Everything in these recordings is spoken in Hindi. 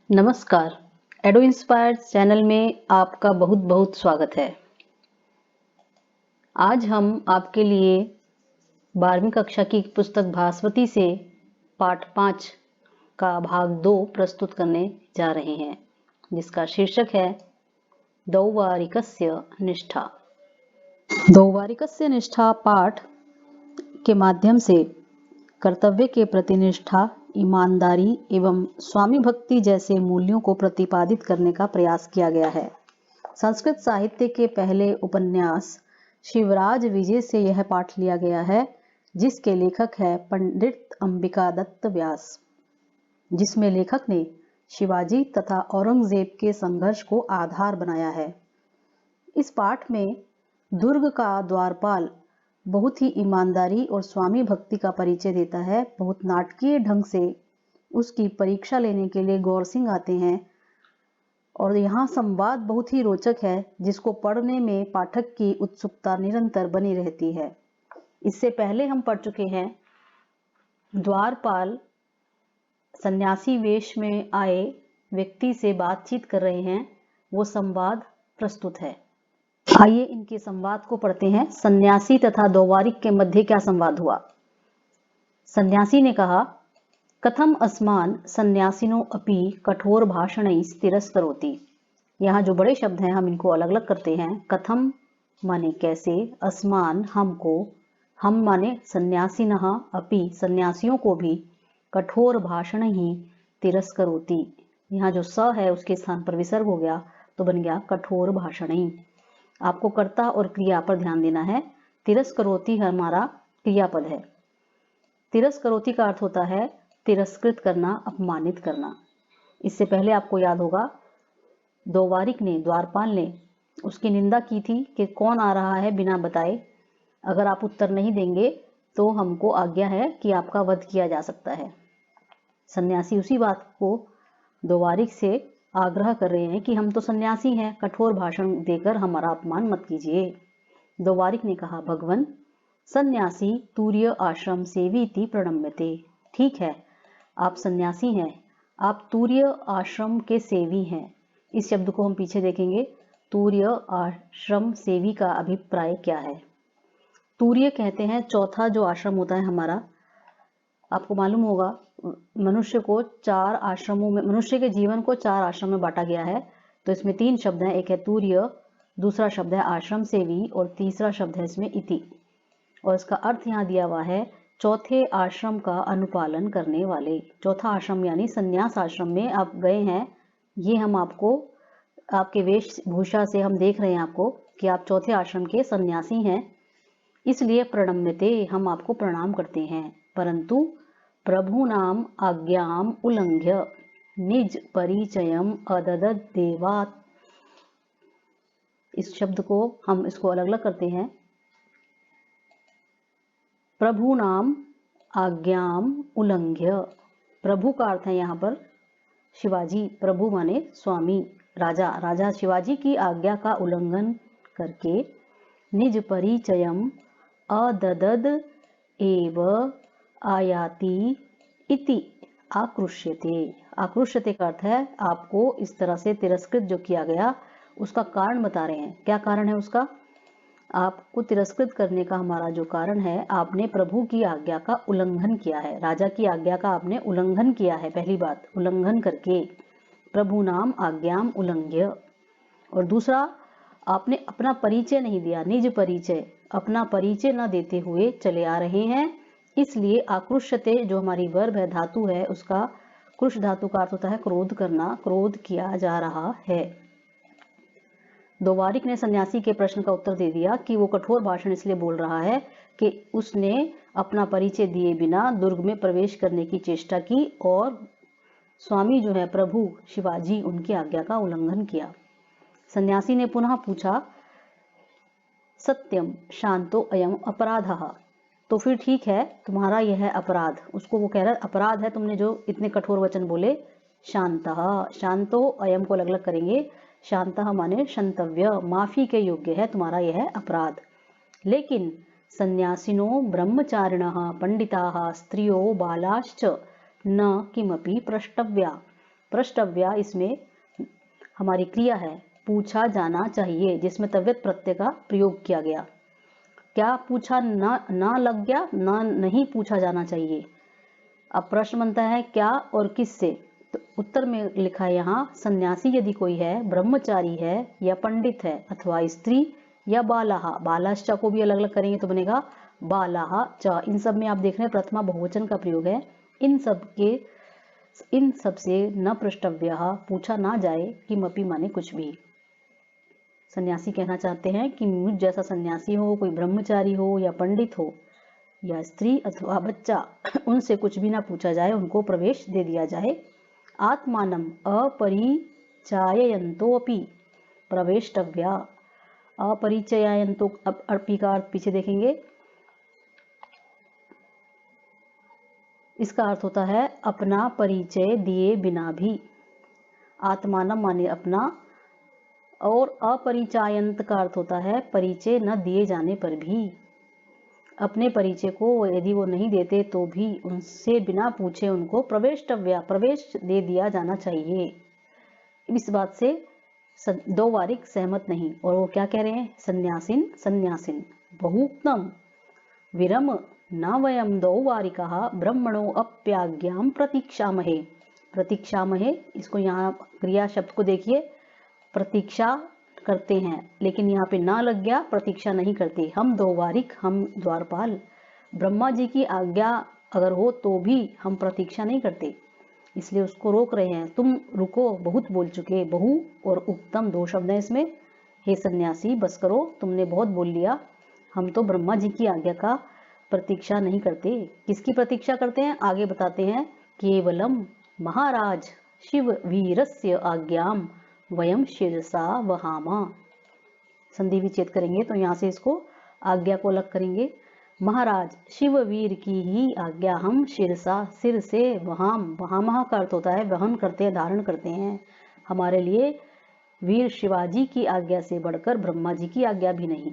नमस्कार। एडो इंस्पायर्ड चैनल में आपका बहुत बहुत स्वागत है। आज हम आपके लिए 12वीं कक्षा की पुस्तक भास्वती से पाठ 5 का भाग 2 प्रस्तुत करने जा रहे हैं, जिसका शीर्षक है दौवारिकस्य निष्ठा। दौवारिकस्य निष्ठा पाठ के माध्यम से कर्तव्य के प्रति निष्ठा, ईमानदारी एवं स्वामी भक्ति जैसे मूल्यों को प्रतिपादित करने का प्रयास किया गया है। संस्कृत साहित्य के पहले उपन्यास शिवराज विजय से यह पाठ लिया गया है, जिसके लेखक है पंडित अंबिका दत्त व्यास, जिसमें लेखक ने शिवाजी तथा औरंगजेब के संघर्ष को आधार बनाया है। इस पाठ में दुर्ग का द्वारपाल बहुत ही ईमानदारी और स्वामी भक्ति का परिचय देता है। बहुत नाटकीय ढंग से उसकी परीक्षा लेने के लिए गौर सिंह आते हैं और यहाँ संवाद बहुत ही रोचक है, जिसको पढ़ने में पाठक की उत्सुकता निरंतर बनी रहती है। इससे पहले हम पढ़ चुके हैं द्वारपाल सन्यासी वेश में आए व्यक्ति से बातचीत कर रहे हैं, वो संवाद प्रस्तुत है। आइए इनके संवाद को पढ़ते हैं। सन्यासी तथा दौवारिक के मध्य क्या संवाद हुआ। सन्यासी ने कहा, कथम अस्मान सन्यासिनो अपि कठोर भाषणैः तिरस्करोति। यहाँ जो बड़े शब्द हैं हम इनको अलग अलग करते हैं। कथम माने कैसे, अस्मान हमको, हम माने सन्यासिनः अपि सन्यासियों को भी, कठोर भाषणैः तिरस्करोति। यहाँ जो स है उसके स्थान पर विसर्ग हो गया तो बन गया कठोर भाषणैः। आपको कर्ता और क्रिया पर ध्यान देना है। तिरस्करोति हमारा क्रियापद है। तिरस्करोति का अर्थ होता है तिरस्कृत करना, अपमानित करना। इससे पहले आपको याद होगा दौवारिक ने, द्वारपाल ने उसकी निंदा की थी कि कौन आ रहा है बिना बताए, अगर आप उत्तर नहीं देंगे तो हमको आज्ञा है कि आपका वध किया जा सकता है। सन्यासी उसी बात को दौवारिक से आग्रह कर रहे हैं कि हम तो सन्यासी हैं, कठोर भाषण देकर हमारा अपमान मत कीजिए। दौवारिक ने कहा, भगवन सन्यासी तूर्य आश्रम सेवीति प्रणम्यते। ठीक है, आप सन्यासी हैं, आप तूर्य आश्रम के सेवी हैं। इस शब्द को हम पीछे देखेंगे। तूर्य आश्रम सेवी का अभिप्राय क्या है। तूर्य कहते हैं चौथा जो आश्रम होता है हमारा। आपको मालूम होगा मनुष्य को 4 आश्रमों में, मनुष्य के जीवन को 4 आश्रम में बांटा गया है। तो इसमें 3 शब्द हैं, एक है तूर्य, दूसरा शब्द है आश्रम सेवी और तीसरा शब्द है इसमें इति। और इसका अर्थ यहाँ दिया हुआ है चौथे आश्रम का अनुपालन करने वाले। चौथा आश्रम यानी संन्यास आश्रम में आप गए हैं, ये हम आपको आपके वेशभूषा से हम देख रहे हैं आपको कि आप चौथे आश्रम के सन्यासी हैं, इसलिए प्रणम्यते, हम आपको प्रणाम करते हैं। परंतु प्रभु नाम आज्ञाम उल्लंघ्य निज परिचयम अददद देवात्। इस शब्द को हम इसको अलग अलग करते हैं। प्रभु नाम आज्ञाम उल्लंघ्य, प्रभु का अर्थ है यहाँ पर शिवाजी, प्रभु माने स्वामी, राजा। राजा शिवाजी की आज्ञा का उल्लंघन करके निज परिचयम अददद एव आयाति इति आकृष्यते। आकृष्यते का अर्थ है आपको इस तरह से तिरस्कृत जो किया गया उसका कारण बता रहे हैं। क्या कारण है उसका? आपको तिरस्कृत करने का हमारा जो कारण है, आपने प्रभु की आज्ञा का उल्लंघन किया है, राजा की आज्ञा का आपने उल्लंघन किया है। पहली बात, उल्लंघन करके, प्रभु नाम आज्ञाम उल्लंघ्य। और दूसरा, आपने अपना परिचय नहीं दिया, निज परिचय, अपना परिचय न देते हुए चले आ रहे हैं, इसलिए आकृष्यते जो हमारी वर्ब है, धातु है, उसका कृष धातु का अर्थ होता है क्रोध करना, क्रोध किया जा रहा है। दौवारिक ने सन्यासी के प्रश्न का उत्तर दे दिया कि वो कठोर भाषण इसलिए बोल रहा है कि उसने अपना परिचय दिए बिना दुर्ग में प्रवेश करने की चेष्टा की और स्वामी जो है प्रभु शिवाजी, उनकी आज्ञा का उल्लंघन किया। सन्यासी ने पुनः पूछा, सत्यम शांतो अयम अपराधः। तो फिर ठीक है, तुम्हारा यह है अपराध। उसको वो कह रहा है अपराध है तुमने जो इतने कठोर वचन बोले। शांतः, शांतो अयम को अलग अलग करेंगे। शांतः माने क्षंतव्य, माफी के योग्य है तुम्हारा यह अपराध। लेकिन सन्यासिनो ब्रह्मचारिणः पंडिताः स्त्रियो बालाश्च न किमपि प्रष्टव्या। पृष्ठव्या इसमें हमारी क्रिया है, पूछा जाना चाहिए, जिसमें तव्यत प्रत्यय का प्रयोग किया गया। क्या पूछा ना लग गया, ना नहीं पूछा जाना चाहिए। अब प्रश्न बनता है क्या और किससे, तो उत्तर में लिखा है यहाँ सन्यासी यदि कोई है, ब्रह्मचारी है या पंडित है, अथवा स्त्री या बालाहा, बालाश्चा को भी अलग अलग करेंगे तो बनेगा बालाहा च। इन सब में आप देख रहे हैं प्रथमा बहुवचन का प्रयोग है। इन सब से न पृष्ठव्यः पूछा ना जाए, किमपि माने कुछ भी। सन्यासी कहना चाहते हैं कि मुझ जैसा सन्यासी हो, कोई ब्रह्मचारी हो या पंडित हो या स्त्री अथवा बच्चा, उनसे कुछ भी ना पूछा जाए, उनको प्रवेश दे दिया जाए। आत्मानम अपरिचयन्तोऽपि प्रवेष्टव्या, अपरिचयन्तो अपि का अर्थ पीछे देखेंगे, इसका अर्थ होता है अपना परिचय दिए बिना भी। आत्मानम माने अपना, और अपरिचयंत का अर्थ होता है परिचय न दिए जाने पर भी। अपने परिचय को यदि वो नहीं देते तो भी उनसे बिना पूछे उनको प्रवेष्टव्या, प्रवेश दे दिया जाना चाहिए। इस बात से दो वारिक सहमत नहीं, और वो क्या कह रहे हैं, सन्यासिन सन्यासिन बहुक्तम विरम न वयम दो वारिकाः ब्रह्मणो अप्याज्ञाम प्रतीक्षामहे। प्रतीक्षामहे, इसको यहाँ क्रिया शब्द को देखिए, प्रतीक्षा करते हैं, लेकिन यहाँ पे ना लग गया, प्रतीक्षा नहीं करते। हम दो वारिक, हम द्वारपाल, ब्रह्मा जी की आज्ञा अगर हो तो भी हम प्रतीक्षा नहीं करते, इसलिए उसको रोक रहे हैं। तुम रुको, बहुत बोल चुके। बहु और उत्तम दो शब्द हैं इसमें। हे सन्यासी बस करो, तुमने बहुत बोल लिया, हम तो ब्रह्मा जी की आज्ञा का प्रतीक्षा नहीं करते। किसकी प्रतीक्षा करते हैं, आगे बताते हैं। केवलम महाराज शिव वीरस्य आज्ञाम वयम शिरसा वहामा। संधि विच्छेद करेंगे तो यहाँ से इसको आज्ञा को अलग करेंगे। महाराज शिववीर की ही आज्ञा हम शिरसा, सिर से, वहाम, वहामहा का अर्थ होता है वहन करते हैं, धारण करते हैं। हमारे लिए वीर शिवाजी की आज्ञा से बढ़कर ब्रह्मा जी की आज्ञा भी नहीं।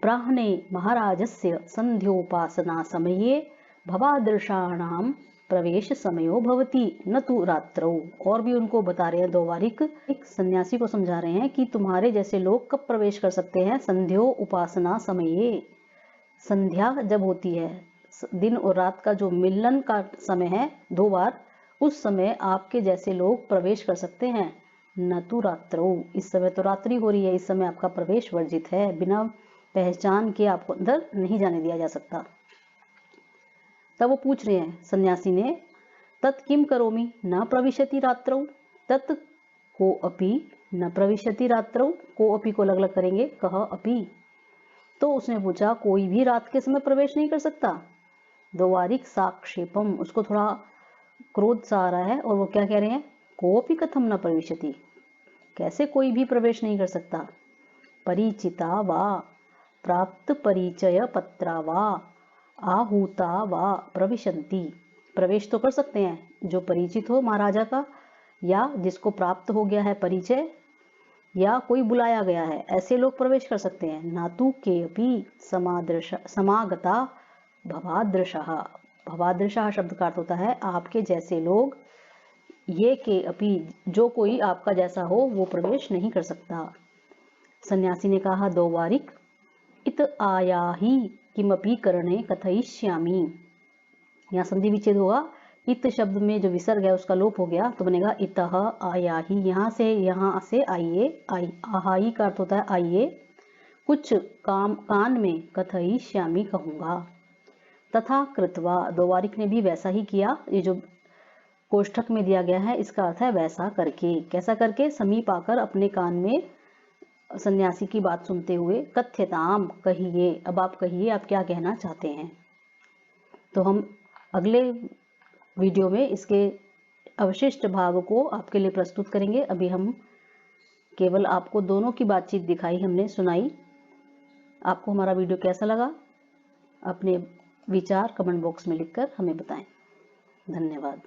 प्राहने महाराजस्य संध्योपासना समये भवादृशाणाम प्रवेश समयो भवति न तु रात्रौ। और भी उनको बता रहे हैं दो वारिक, एक सन्यासी को समझा रहे हैं कि तुम्हारे जैसे लोग कब प्रवेश कर सकते हैं, संध्यो उपासना समये, संध्या जब होती है, दिन और रात का जो मिलन का समय है दो बार, उस समय आपके जैसे लोग प्रवेश कर सकते हैं। न तु रात्रौ, इस समय तो रात्रि हो रही है, इस समय आपका प्रवेश वर्जित है, बिना पहचान के आपको अंदर नहीं जाने दिया जा सकता। तब वो पूछ रहे हैं सन्यासी ने, तत् किम करोमि न प्रविशति रात्रौ, तत् को अपि न प्रविशति रात्रौ, को अपि को अलग अलग करेंगे, कह अपि। तो उसने पूछा कोई भी रात के समय प्रवेश नहीं कर सकता। दो वारिक साक्षेपम, उसको थोड़ा क्रोध सा आ रहा है, और वो क्या कह रहे हैं, कोपि कथम न प्रविशति, कैसे कोई भी प्रवेश नहीं कर सकता। परिचिता वा प्राप्त परिचय पत्रा वा आहूता वा प्रविशन्ति, प्रवेश तो कर सकते हैं जो परिचित हो महाराजा का, या जिसको प्राप्त हो गया है परिचय, या कोई बुलाया गया है, ऐसे लोग प्रवेश कर सकते हैं। नातु के अपि समागता भवादृशः, भवादृशः शब्द का अर्थ होता है आपके जैसे लोग, ये के अपि, जो कोई आपका जैसा हो वो प्रवेश नहीं कर सकता। सन्यासी ने कहा दो वारिक, इत आयाहि किमपि करणे कथयिष्यामि। यहाँ संधि विच्छेद होगा, इत शब्द में जो विसर्ग है उसका लोप हो गया, तो बनेगा इतः आयाहि, यहाँ से आइए, आहाई का अर्थ होता है आइए, कुछ काम कान में, कथयिष्यामि कहूंगा। तथा कृत्वा, दो वारिक ने भी वैसा ही किया। ये जो कोष्ठक में दिया गया है इसका अर्थ है वैसा करके। कैसा करके, समीप आकर अपने कान में सन्यासी की बात सुनते हुए, कथ्यताम, कहिए, अब आप कहिए आप क्या कहना चाहते हैं। तो हम अगले वीडियो में इसके अवशिष्ट भाग को आपके लिए प्रस्तुत करेंगे। अभी हम केवल आपको दोनों की बातचीत दिखाई, हमने सुनाई। आपको हमारा वीडियो कैसा लगा, अपने विचार कमेंट बॉक्स में लिखकर हमें बताएं। धन्यवाद।